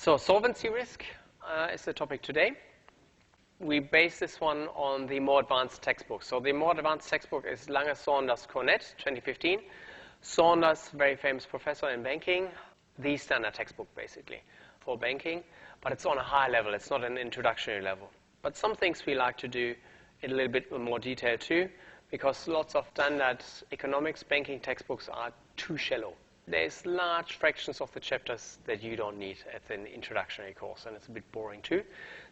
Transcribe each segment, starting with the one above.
So solvency risk is the topic today. We base this one on the more advanced textbook. So the more advanced textbook is Lange Saunders Cornett, 2015. Saunders, very famous professor in banking, the standard textbook basically for banking, but it's on a high level. It's not an introductory level. But some things we like to do in a little bit more detail too, because lots of standard economics banking textbooks are too shallow. There's large fractions of the chapters that you don't need at an introductory course, and it's a bit boring too.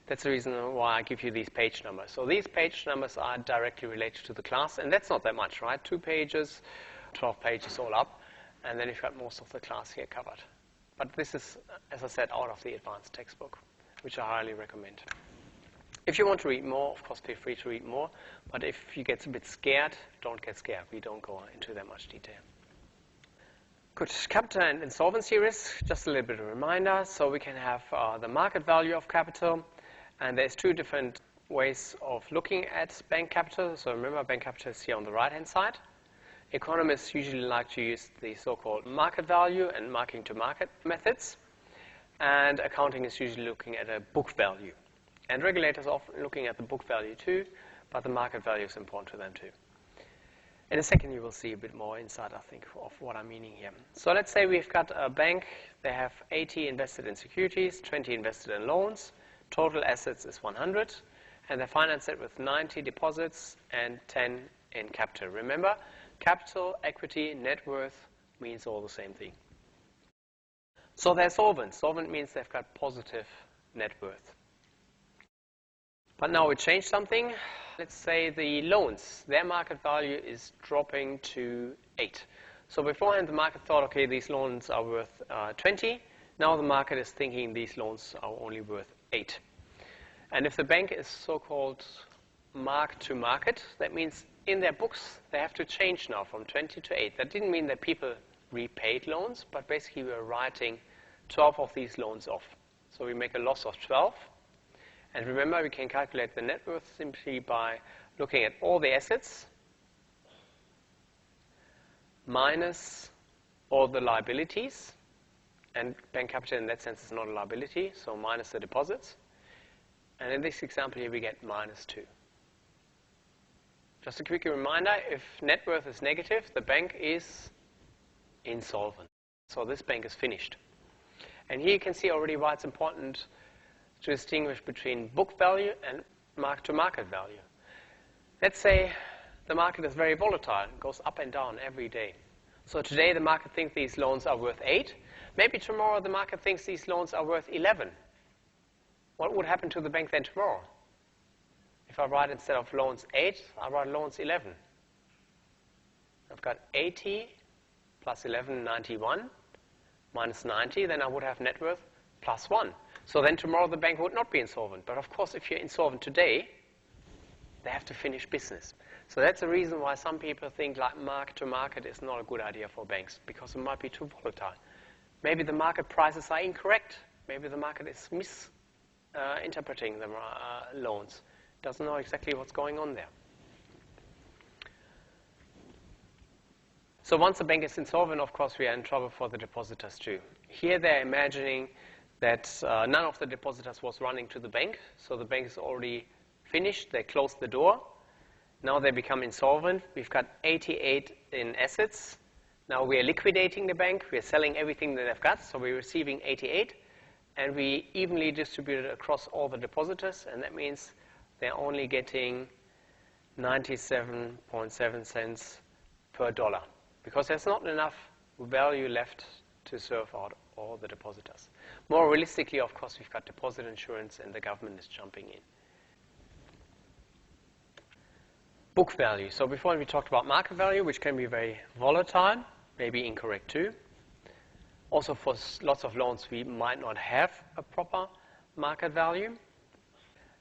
That's the reason why I give you these page numbers. So these page numbers are directly related to the class, and that's not that much, right? 2 pages, 12 pages all up, and then you've got most of the class here covered. But this is, as I said, out of the advanced textbook, which I highly recommend. If you want to read more, of course, feel free to read more, but if you get a bit scared, don't get scared. We don't go into that much detail. Good. Capital and insolvency risk, just a little bit of a reminder. So we can have the market value of capital, and there's 2 different ways of looking at bank capital. So remember, bank capital is here on the right-hand side. Economists usually like to use the so-called market value and marking-to-market methods, and accounting is usually looking at a book value. And regulators are often looking at the book value too, but the market value is important to them too. In a second, you will see a bit more insight, I think, of what I'm meaning here. So let's say we've got a bank. They have 80 invested in securities, 20 invested in loans. Total assets is 100, and they finance it with 90 deposits and 10 in capital. Remember, capital, equity, net worth means all the same thing. So they're solvent. Solvent means they've got positive net worth. But now we change something. Let's say the loans, their market value is dropping to 8. So beforehand, the market thought, okay, these loans are worth 20. Now the market is thinking these loans are only worth 8. And if the bank is so-called mark-to-market, that means in their books, they have to change now from 20 to 8. That didn't mean that people repaid loans, but basically we're writing 12 of these loans off. So we make a loss of 12. And remember, we can calculate the net worth simply by looking at all the assets minus all the liabilities. And bank capital in that sense is not a liability, so minus the deposits. And in this example here, we get minus 2. Just a quick reminder, if net worth is negative, the bank is insolvent. So this bank is finished. And here you can see already why it's important to distinguish between book value and mark-to-market value. Let's say the market is very volatile. It goes up and down every day. So today the market thinks these loans are worth 8. Maybe tomorrow the market thinks these loans are worth 11. What would happen to the bank then tomorrow? If I write instead of loans 8, I write loans 11. I've got 80 plus 11, 91, minus 90. Then I would have net worth plus 1. So then tomorrow the bank would not be insolvent. But of course, if you're insolvent today, they have to finish business. So that's the reason why some people think like mark-to-market is not a good idea for banks, because it might be too volatile. Maybe the market prices are incorrect. Maybe the market is misinterpreting the loans. Doesn't know exactly what's going on there. So once the bank is insolvent, of course, we are in trouble for the depositors too. Here they're imagining that none of the depositors was running to the bank, so the bank is already finished. They closed the door. Now they become insolvent. We've got 88 in assets. Now we are liquidating the bank. We are selling everything that they've got, so we're receiving 88, and we evenly distribute it across all the depositors, and that means they're only getting 97.7 cents per dollar, because there's not enough value left to serve out all the depositors. More realistically, of course, we've got deposit insurance and the government is jumping in. Book value. So before we talked about market value, which can be very volatile, maybe incorrect too. Also for lots of loans, we might not have a proper market value.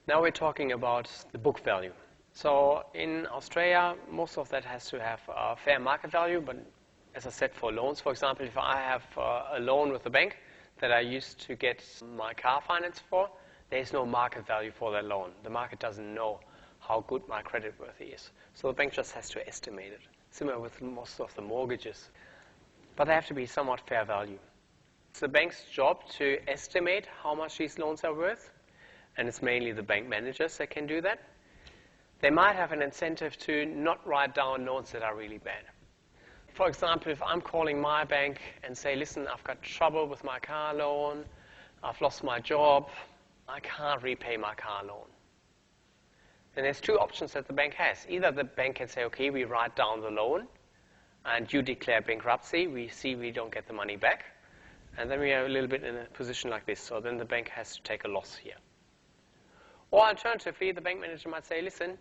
Now we're talking about the book value. So in Australia, most of that has to have a fair market value, but as I said, for loans, for example, if I have a loan with a bank that I used to get my car finance for, there's no market value for that loan. The market doesn't know how good my credit worthy is. So the bank just has to estimate it. Similar with most of the mortgages. But they have to be somewhat fair value. It's the bank's job to estimate how much these loans are worth, and it's mainly the bank managers that can do that. They might have an incentive to not write down loans that are really bad. For example, if I'm calling my bank and say, listen, I've got trouble with my car loan, I've lost my job, I can't repay my car loan. Then there's two options that the bank has. Either the bank can say, okay, we write down the loan, and you declare bankruptcy, we see we don't get the money back, and then we are a little bit in a position like this, so then the bank has to take a loss here. Or alternatively, the bank manager might say, listen,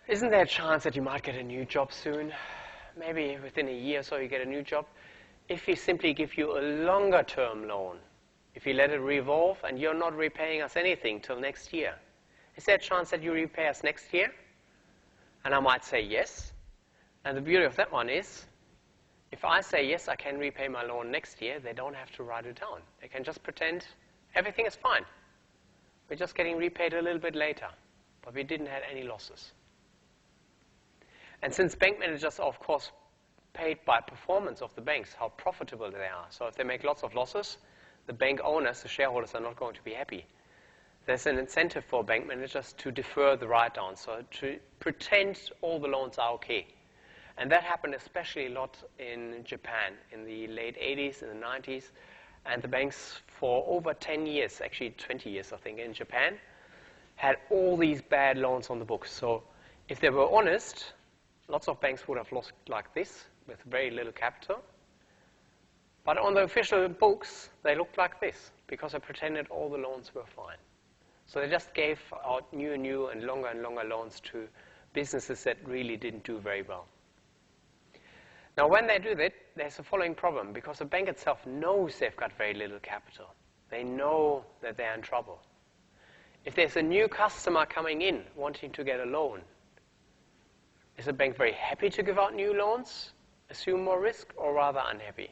isn't there a chance that you might get a new job soon? Maybe within a year or so you get a new job. If we simply give you a longer term loan, if you let it revolve and you're not repaying us anything till next year, is there a chance that you repay us next year? And I might say yes. And the beauty of that one is, if I say yes, I can repay my loan next year, they don't have to write it down. They can just pretend everything is fine. We're just getting repaid a little bit later, but we didn't have any losses. And since bank managers are, of course, paid by performance of the banks, how profitable they are. So if they make lots of losses, the bank owners, the shareholders, are not going to be happy. There's an incentive for bank managers to defer the write-down, so to pretend all the loans are okay. And that happened especially a lot in Japan in the late 80s and the 90s. And the banks for over 10 years, actually 20 years, I think, in Japan, had all these bad loans on the books. So if they were honest, lots of banks would have lost like this with very little capital. But on the official books, they looked like this because they pretended all the loans were fine. So they just gave out new and longer loans to businesses that really didn't do very well. Now, when they do that, there's a following problem, because the bank itself knows they've got very little capital. They know that they're in trouble. If there's a new customer coming in wanting to get a loan, is the bank very happy to give out new loans, assume more risk, or rather unhappy?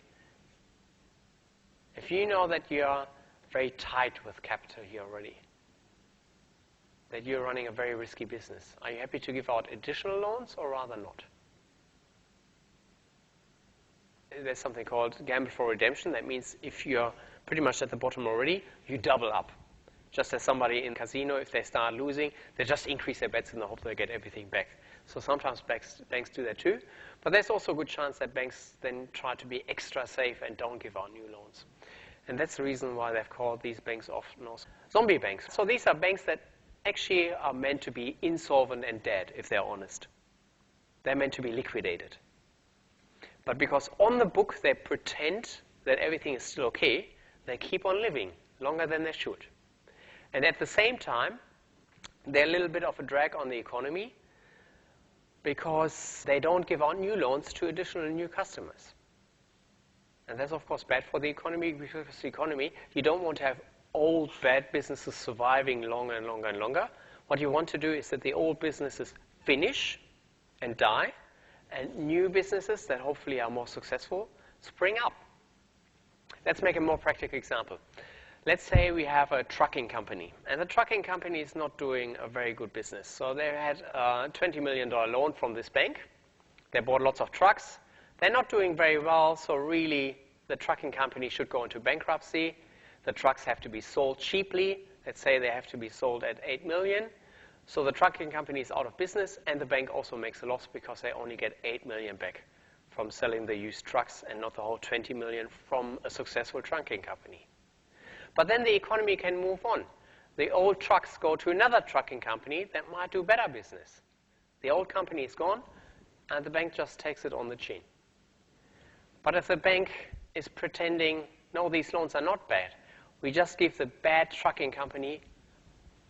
If you know that you're very tight with capital here already, that you're running a very risky business, are you happy to give out additional loans, or rather not? There's something called gamble for redemption. That means if you're pretty much at the bottom already, you double up. Just as somebody in a casino, if they start losing, they just increase their bets in the hope they get everything back. So sometimes banks do that too. But there's also a good chance that banks then try to be extra safe and don't give out new loans. And that's the reason why they've called these banks often also zombie banks. So these are banks that actually are meant to be insolvent and dead, if they're honest. They're meant to be liquidated. But because on the book they pretend that everything is still okay, they keep on living longer than they should. And at the same time, they're a little bit of a drag on the economy because they don't give out new loans to additional new customers. And that's, of course, bad for the economy, because the economy, you don't want to have old, bad businesses surviving longer and longer. What you want to do is that the old businesses finish and die, and new businesses that hopefully are more successful spring up. Let's make a more practical example. Let's say we have a trucking company, and the trucking company is not doing a very good business. So they had a $20 million loan from this bank. They bought lots of trucks. They're not doing very well, so really the trucking company should go into bankruptcy. The trucks have to be sold cheaply. Let's say they have to be sold at $8 million. So the trucking company is out of business, and the bank also makes a loss because they only get $8 million back from selling the used trucks and not the whole $20 million from a successful trucking company. But then the economy can move on. The old trucks go to another trucking company that might do better business. The old company is gone, and the bank just takes it on the chin. But if the bank is pretending, no, these loans are not bad, we just give the bad trucking company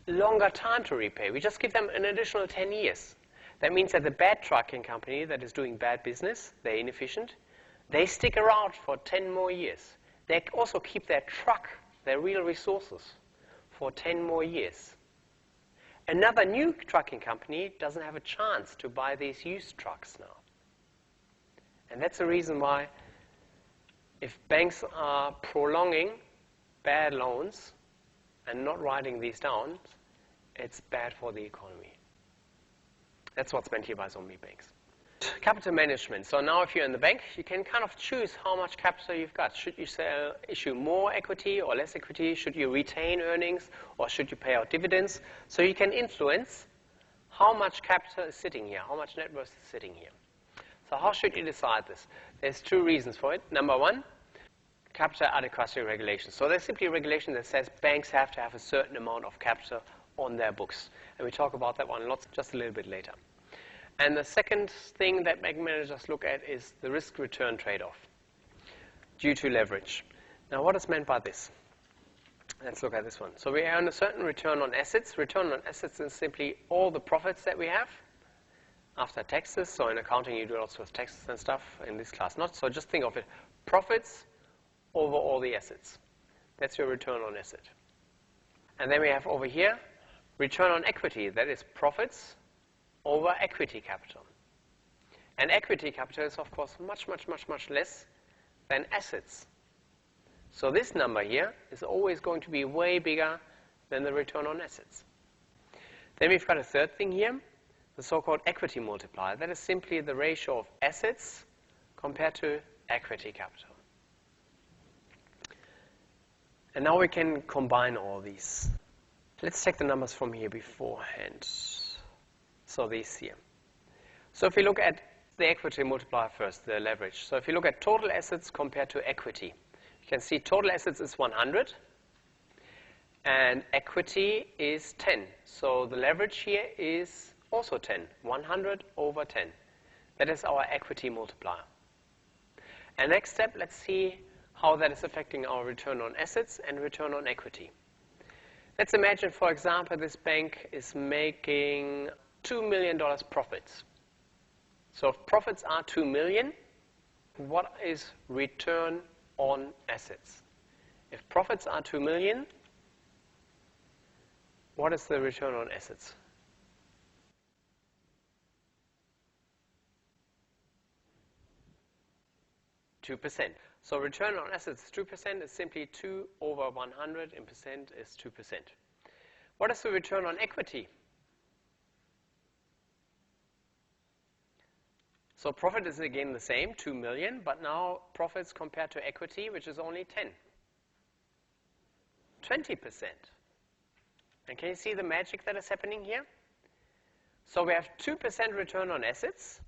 longer time to repay. We just give them an additional 10 years. That means that the bad trucking company that is doing bad business, they're inefficient, they stick around for 10 more years. They also keep their truck, their real resources, for 10 more years. Another new trucking company doesn't have a chance to buy these used trucks now. And that's the reason why if banks are prolonging bad loans and not writing these down, it's bad for the economy. That's what's meant here by zombie banks. Capital management. So now if you're in the bank, you can kind of choose how much capital you've got. Should you issue more equity or less equity? Should you retain earnings or should you pay out dividends? So you can influence how much capital is sitting here, how much net worth is sitting here. So how should you decide this? There's two reasons for it. Number one, capital adequacy regulation. So there's simply a regulation that says banks have to have a certain amount of capital on their books. And we talk about that one lots just a little bit later. And the second thing that bank managers look at is the risk-return trade-off due to leverage. Now, what is meant by this? Let's look at this one. So we earn a certain return on assets. Return on assets is simply all the profits that we have after taxes. So in accounting, you do lots of taxes and stuff. In this class, not. So just think of it. Profits over all the assets. That's your return on asset. And then we have over here, return on equity. That is profits over equity capital. And equity capital is, of course, much, much, much, much less than assets. So this number here is always going to be way bigger than the return on assets. Then we've got a third thing here, the so-called equity multiplier. That is simply the ratio of assets compared to equity capital. And now we can combine all these. Let's take the numbers from here beforehand. So these here. So if we look at the equity multiplier first, the leverage. So if you look at total assets compared to equity, you can see total assets is 100 and equity is 10. So the leverage here is also 10, 100 over 10. That is our equity multiplier. And next step, let's see how that is affecting our return on assets and return on equity. Let's imagine, for example, this bank is making $2 million profits. So if profits are $2 million, what is return on assets? If profits are $2 million, what is the return on assets? 2%. So return on assets is 2%, is simply 2 over 100, and percent is 2%. What is the return on equity? So profit is again the same, 2 million, but now profits compared to equity, which is only 20%. And can you see the magic that is happening here? So we have 2% return on assets.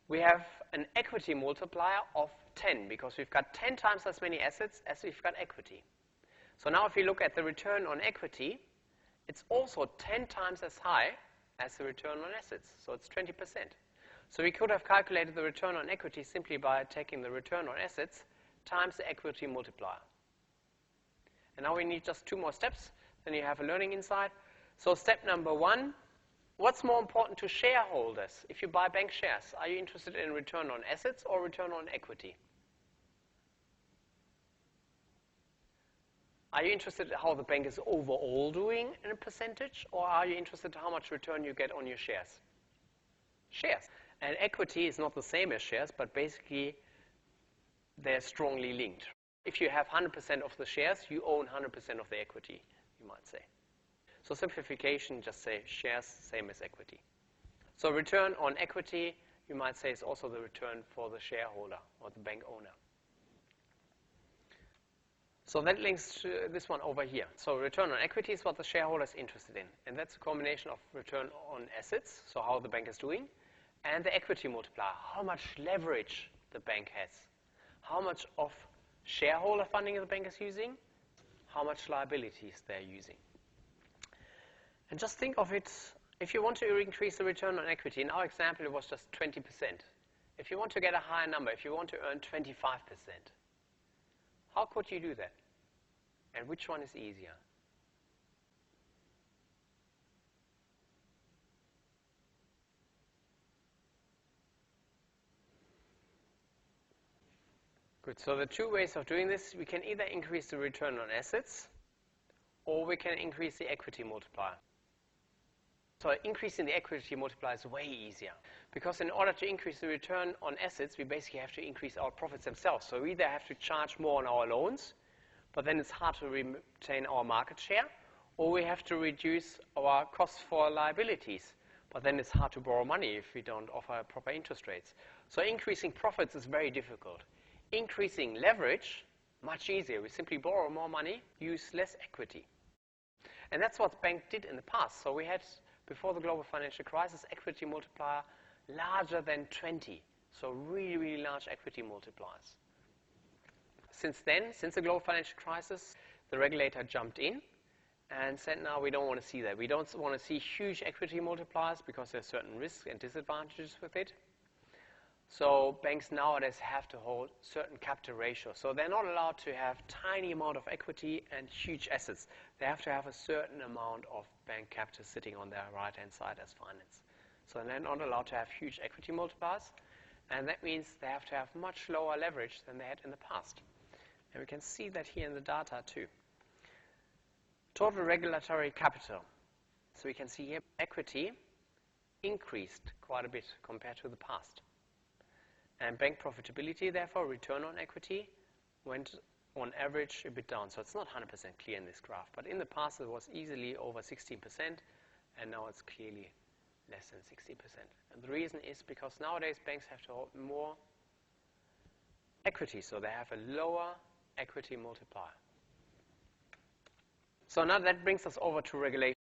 We have an equity multiplier of 10 because we've got 10 times as many assets as we've got equity. So now if you look at the return on equity, it's also 10 times as high as the return on assets. So it's 20%. So we could have calculated the return on equity simply by taking the return on assets times the equity multiplier. And now we need just 2 more steps. Then you have a learning insight. So step number 1, what's more important to shareholders? If you buy bank shares, are you interested in return on assets or return on equity? Are you interested in how the bank is overall doing in a percentage, or are you interested in how much return you get on your shares? Shares. And equity is not the same as shares, but basically they're strongly linked. If you have 100% of the shares, you own 100% of the equity, you might say. So simplification, just say shares, same as equity. So return on equity, you might say, is also the return for the shareholder or the bank owner. So that links to this one over here. So return on equity is what the shareholder is interested in. And that's a combination of return on assets, so how the bank is doing, and the equity multiplier, how much leverage the bank has, how much of shareholder funding the bank is using, how much liabilities they're using. And just think of it, if you want to increase the return on equity, in our example it was just 20%. If you want to get a higher number, if you want to earn 25%, how could you do that? And which one is easier? Good, so the 2 ways of doing this, we can either increase the return on assets or we can increase the equity multiplier. So increasing the equity multiplier is way easier because in order to increase the return on assets, we basically have to increase our profits themselves. So we either have to charge more on our loans, but then it's hard to retain our market share, or we have to reduce our costs for liabilities. But then it's hard to borrow money if we don't offer proper interest rates. So increasing profits is very difficult. Increasing leverage, much easier. We simply borrow more money, use less equity. And that's what banks did in the past. So we had, before the global financial crisis, equity multiplier larger than 20. So really, really large equity multipliers. Since then, since the global financial crisis, the regulator jumped in and said, no, we don't want to see that. We don't want to see huge equity multipliers because there are certain risks and disadvantages with it. So banks nowadays have to hold certain capital ratios. So they're not allowed to have tiny amount of equity and huge assets. They have to have a certain amount of bank capital sitting on their right-hand side as finance. So they're not allowed to have huge equity multipliers. And that means they have to have much lower leverage than they had in the past. And we can see that here in the data too. Total regulatory capital. So we can see here equity increased quite a bit compared to the past. And bank profitability, therefore, return on equity, went on average a bit down. So it's not 100% clear in this graph. But in the past, it was easily over 16%, and now it's clearly less than 60%. And the reason is because nowadays banks have to hold more equity, so they have a lower equity multiplier. So now that brings us over to regulation.